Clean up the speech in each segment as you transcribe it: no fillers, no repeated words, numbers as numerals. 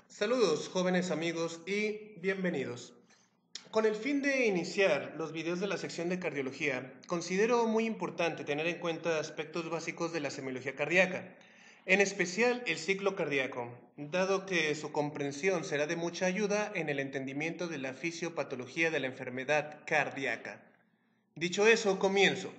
Saludos jóvenes amigos y bienvenidos. Con el fin de iniciar los videos de la sección de cardiología, considero muy importante tener en cuenta aspectos básicos de la semiología cardíaca, en especial el ciclo cardíaco, dado que su comprensión será de mucha ayuda en el entendimiento de la fisiopatología de la enfermedad cardíaca. Dicho eso, comienzo.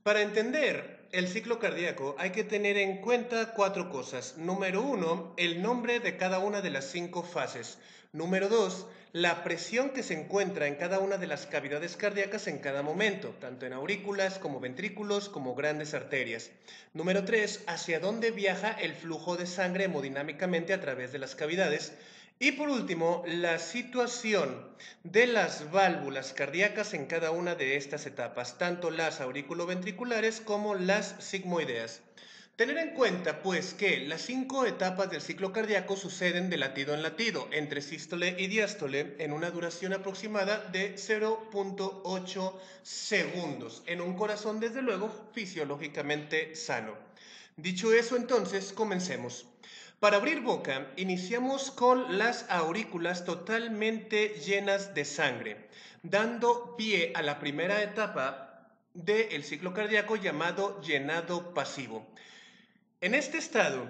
Para entender el ciclo cardíaco hay que tener en cuenta 4 cosas. Número 1, el nombre de cada una de las 5 fases. Número 2, la presión que se encuentra en cada una de las cavidades cardíacas en cada momento, tanto en aurículas como ventrículos como grandes arterias. Número 3, hacia dónde viaja el flujo de sangre hemodinámicamente a través de las cavidades. Y por último, la situación de las válvulas cardíacas en cada una de estas etapas, tanto las auriculoventriculares como las sigmoideas. Tener en cuenta, pues, que las 5 etapas del ciclo cardíaco suceden de latido en latido, entre sístole y diástole, en una duración aproximada de 0.8 segundos, en un corazón, desde luego, fisiológicamente sano. Dicho eso, entonces, comencemos. Para abrir boca, iniciamos con las aurículas totalmente llenas de sangre, dando pie a la primera etapa del ciclo cardíaco llamado llenado pasivo. En este estado,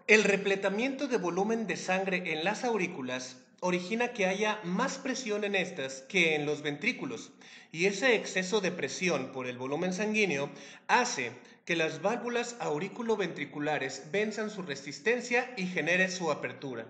el repletamiento de volumen de sangre en las aurículas origina que haya más presión en estas que en los ventrículos, y ese exceso de presión por el volumen sanguíneo hace que las válvulas auriculoventriculares venzan su resistencia y genere su apertura.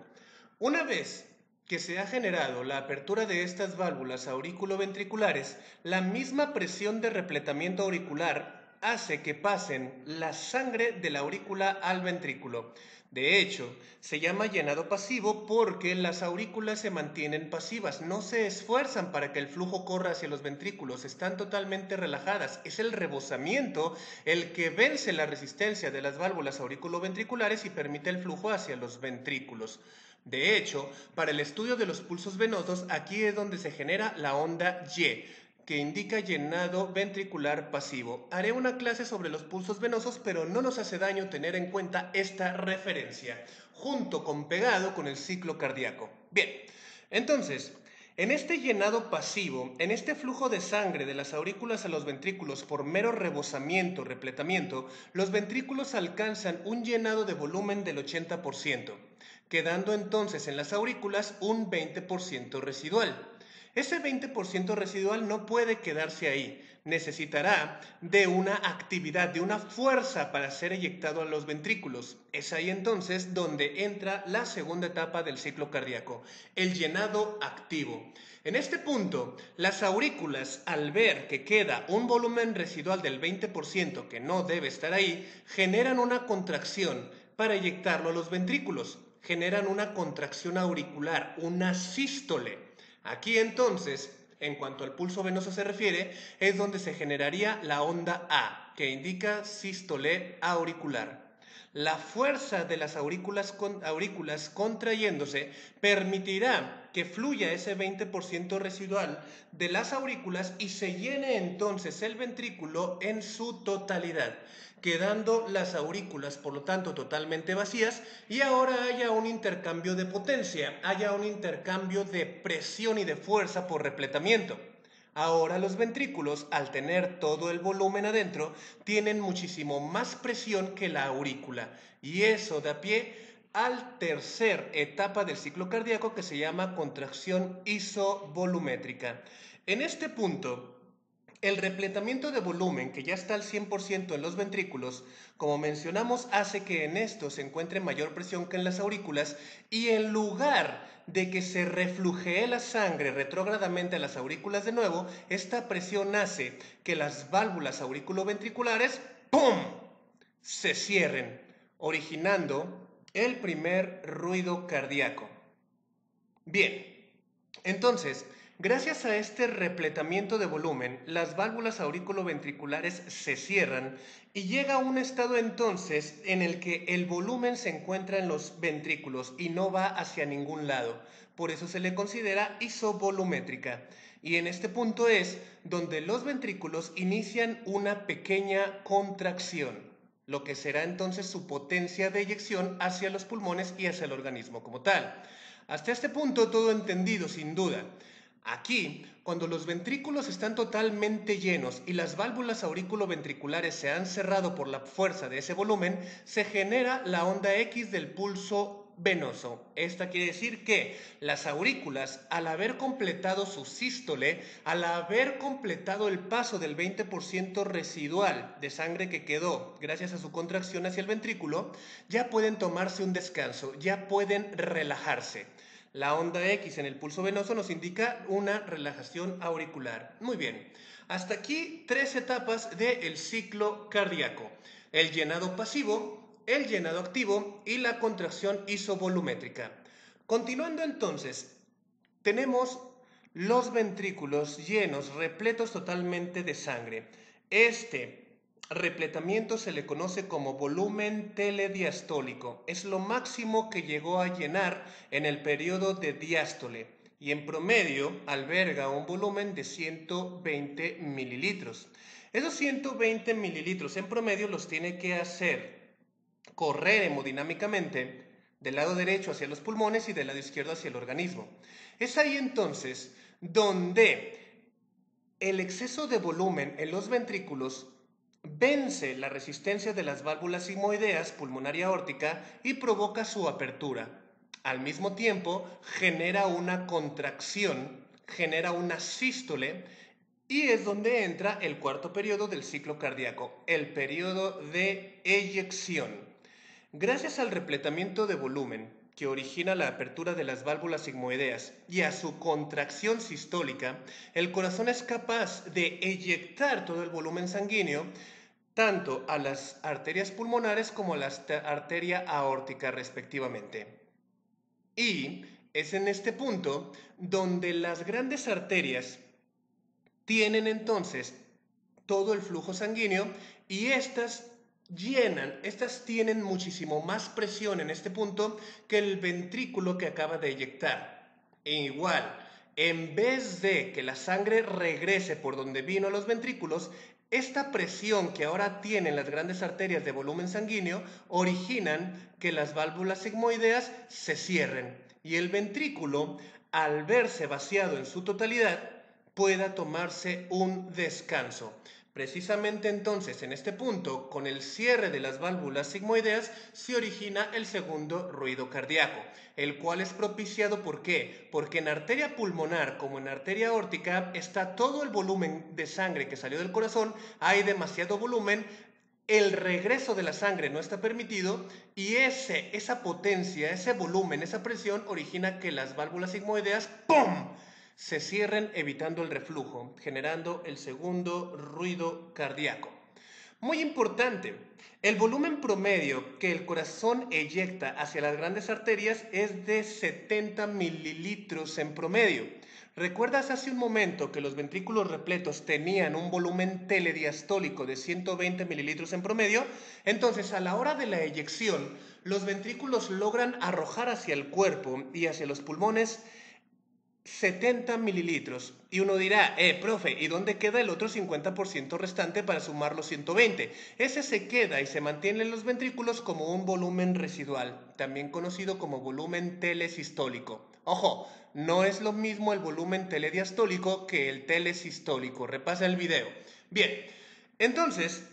Una vez que se ha generado la apertura de estas válvulas auriculoventriculares, la misma presión de repletamiento auricular hace que pasen la sangre de la aurícula al ventrículo. De hecho, se llama llenado pasivo porque las aurículas se mantienen pasivas, no se esfuerzan para que el flujo corra hacia los ventrículos, están totalmente relajadas. Es el rebosamiento el que vence la resistencia de las válvulas auriculoventriculares y permite el flujo hacia los ventrículos. De hecho, para el estudio de los pulsos venosos, aquí es donde se genera la onda Y, que indica llenado ventricular pasivo. Haré una clase sobre los pulsos venosos, pero no nos hace daño tener en cuenta esta referencia, junto con pegado con el ciclo cardíaco. Bien, entonces, en este llenado pasivo, en este flujo de sangre de las aurículas a los ventrículos por mero rebosamiento, repletamiento, los ventrículos alcanzan un llenado de volumen del 80%, quedando entonces en las aurículas un 20% residual. Ese 20% residual no puede quedarse ahí, necesitará de una actividad, de una fuerza para ser eyectado a los ventrículos. Es ahí entonces donde entra la segunda etapa del ciclo cardíaco, el llenado activo. En este punto, las aurículas, al ver que queda un volumen residual del 20% que no debe estar ahí, generan una contracción para eyectarlo a los ventrículos. Generan una contracción auricular, una sístole. Aquí entonces, en cuanto al pulso venoso se refiere, es donde se generaría la onda A, que indica sístole auricular. La fuerza de las aurículas contrayéndose permitirá que fluya ese 20% residual de las aurículas y se llene entonces el ventrículo en su totalidad, quedando las aurículas por lo tanto totalmente vacías, y ahora haya un intercambio de potencia, haya un intercambio de presión y de fuerza por repletamiento. Ahora los ventrículos, al tener todo el volumen adentro, tienen muchísimo más presión que la aurícula, y eso da pie al tercer etapa del ciclo cardíaco, que se llama contracción isovolumétrica. En este punto, el repletamiento de volumen, que ya está al 100% en los ventrículos, como mencionamos, hace que en estos se encuentre mayor presión que en las aurículas, y en lugar de que se reflujee la sangre retrógradamente a las aurículas de nuevo, esta presión hace que las válvulas auriculoventriculares ¡pum!, se cierren, originando el primer ruido cardíaco. Bien, entonces, gracias a este repletamiento de volumen, las válvulas auriculoventriculares se cierran y llega a un estado entonces en el que el volumen se encuentra en los ventrículos y no va hacia ningún lado. Por eso se le considera isovolumétrica. Y en este punto es donde los ventrículos inician una pequeña contracción. lo que será entonces su potencia de eyección hacia los pulmones y hacia el organismo como tal. Hasta este punto todo entendido, sin duda. Aquí, cuando los ventrículos están totalmente llenos y las válvulas auriculoventriculares se han cerrado por la fuerza de ese volumen, se genera la onda X del pulso venoso. Esta quiere decir que las aurículas, al haber completado su sístole, al haber completado el paso del 20% residual de sangre que quedó gracias a su contracción hacia el ventrículo, ya pueden tomarse un descanso, ya pueden relajarse. La onda X en el pulso venoso nos indica una relajación auricular. Muy bien, hasta aquí 3 etapas del ciclo cardíaco: el llenado pasivo, el llenado activo y la contracción isovolumétrica. Continuando entonces, tenemos los ventrículos llenos, repletos totalmente de sangre. Este repletamiento se le conoce como volumen telediastólico. Es lo máximo que llegó a llenar en el periodo de diástole y en promedio alberga un volumen de 120 mililitros. Esos 120 mililitros en promedio los tiene que hacer correr hemodinámicamente del lado derecho hacia los pulmones y del lado izquierdo hacia el organismo. Es ahí entonces donde el exceso de volumen en los ventrículos vence la resistencia de las válvulas sigmoideas pulmonar y aórtica y provoca su apertura. Al mismo tiempo, genera una contracción, genera una sístole, y es donde entra el cuarto periodo del ciclo cardíaco, el periodo de eyección. Gracias al repletamiento de volumen que origina la apertura de las válvulas sigmoideas y a su contracción sistólica, el corazón es capaz de eyectar todo el volumen sanguíneo tanto a las arterias pulmonares como a la arteria aórtica respectivamente. Y es en este punto donde las grandes arterias tienen entonces todo el flujo sanguíneo y estas tienen muchísimo más presión en este punto que el ventrículo que acaba de eyectar. E igual, en vez de que la sangre regrese por donde vino a los ventrículos, esta presión que ahora tienen las grandes arterias de volumen sanguíneo originan que las válvulas sigmoideas se cierren y el ventrículo, al verse vaciado en su totalidad, pueda tomarse un descanso. Precisamente entonces en este punto, con el cierre de las válvulas sigmoideas, se origina el segundo ruido cardíaco, el cual es propiciado ¿por qué? Porque en arteria pulmonar como en arteria aórtica está todo el volumen de sangre que salió del corazón, hay demasiado volumen, el regreso de la sangre no está permitido y esa potencia, ese volumen, esa presión origina que las válvulas sigmoideas ¡pum!, se cierren evitando el reflujo, generando el segundo ruido cardíaco. Muy importante, el volumen promedio que el corazón eyecta hacia las grandes arterias es de 70 mililitros en promedio. ¿Recuerdas hace un momento que los ventrículos repletos tenían un volumen telediastólico de 120 mililitros en promedio? Entonces, a la hora de la eyección, los ventrículos logran arrojar hacia el cuerpo y hacia los pulmones 70 mililitros. Y uno dirá, profe, ¿y dónde queda el otro 50% restante para sumar los 120? Ese se queda y se mantiene en los ventrículos como un volumen residual, también conocido como volumen telesistólico. Ojo, no es lo mismo el volumen telediastólico que el telesistólico. Repasa el video. Bien, entonces,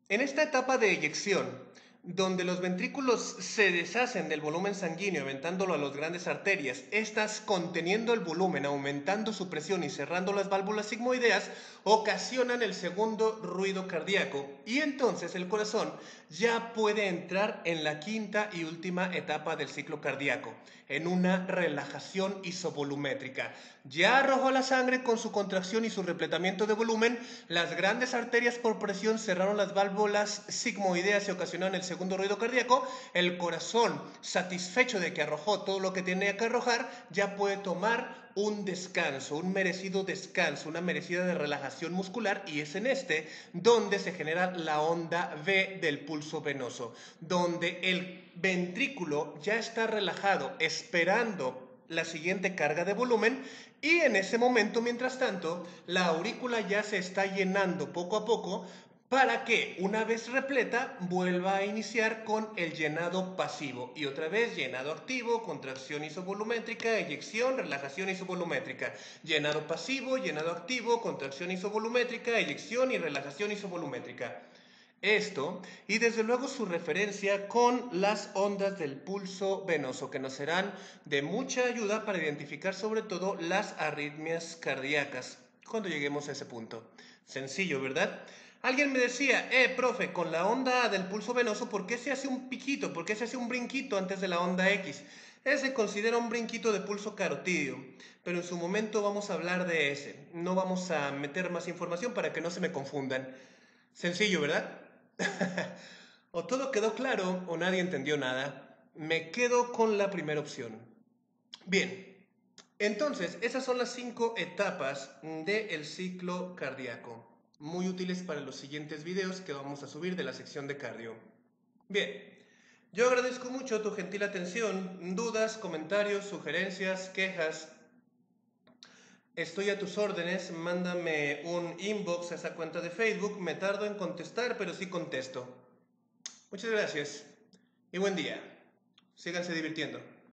en esta etapa de eyección, donde los ventrículos se deshacen del volumen sanguíneo, aventándolo a las grandes arterias, estas conteniendo el volumen, aumentando su presión y cerrando las válvulas sigmoideas, ocasionan el segundo ruido cardíaco y entonces el corazón ya puede entrar en la quinta y última etapa del ciclo cardíaco, en una relajación isovolumétrica. Ya arrojó la sangre con su contracción y su repletamiento de volumen, las grandes arterias por presión cerraron las válvulas sigmoideas y ocasionaron el segundo ruido cardíaco. El corazón, satisfecho de que arrojó todo lo que tenía que arrojar, ya puede tomar un descanso, un merecido descanso, una merecida de relajación muscular, y es en este donde se genera la onda V del pulso venoso, donde el ventrículo ya está relajado esperando la siguiente carga de volumen y en ese momento, mientras tanto, la aurícula ya se está llenando poco a poco para que una vez repleta vuelva a iniciar con el llenado pasivo y otra vez llenado activo, contracción isovolumétrica, eyección, relajación isovolumétrica, llenado pasivo, llenado activo, contracción isovolumétrica, eyección y relajación isovolumétrica. Esto, y desde luego su referencia con las ondas del pulso venoso, que nos serán de mucha ayuda para identificar sobre todo las arritmias cardíacas cuando lleguemos a ese punto. Sencillo, ¿verdad? Alguien me decía, profe, con la onda del pulso venoso, ¿por qué se hace un piquito? ¿Por qué se hace un brinquito antes de la onda X? Ese considera un brinquito de pulso carotídeo, pero en su momento vamos a hablar de ese. No vamos a meter más información para que no se me confundan. Sencillo, ¿verdad? O todo quedó claro o nadie entendió nada. Me quedo con la primera opción. Bien, entonces esas son las 5 etapas del ciclo cardíaco. Muy útiles para los siguientes videos que vamos a subir de la sección de cardio. Bien, yo agradezco mucho tu gentil atención. Dudas, comentarios, sugerencias, quejas. Estoy a tus órdenes. Mándame un inbox a esa cuenta de Facebook. Me tardo en contestar, pero sí contesto. Muchas gracias y buen día. Síganse divirtiendo.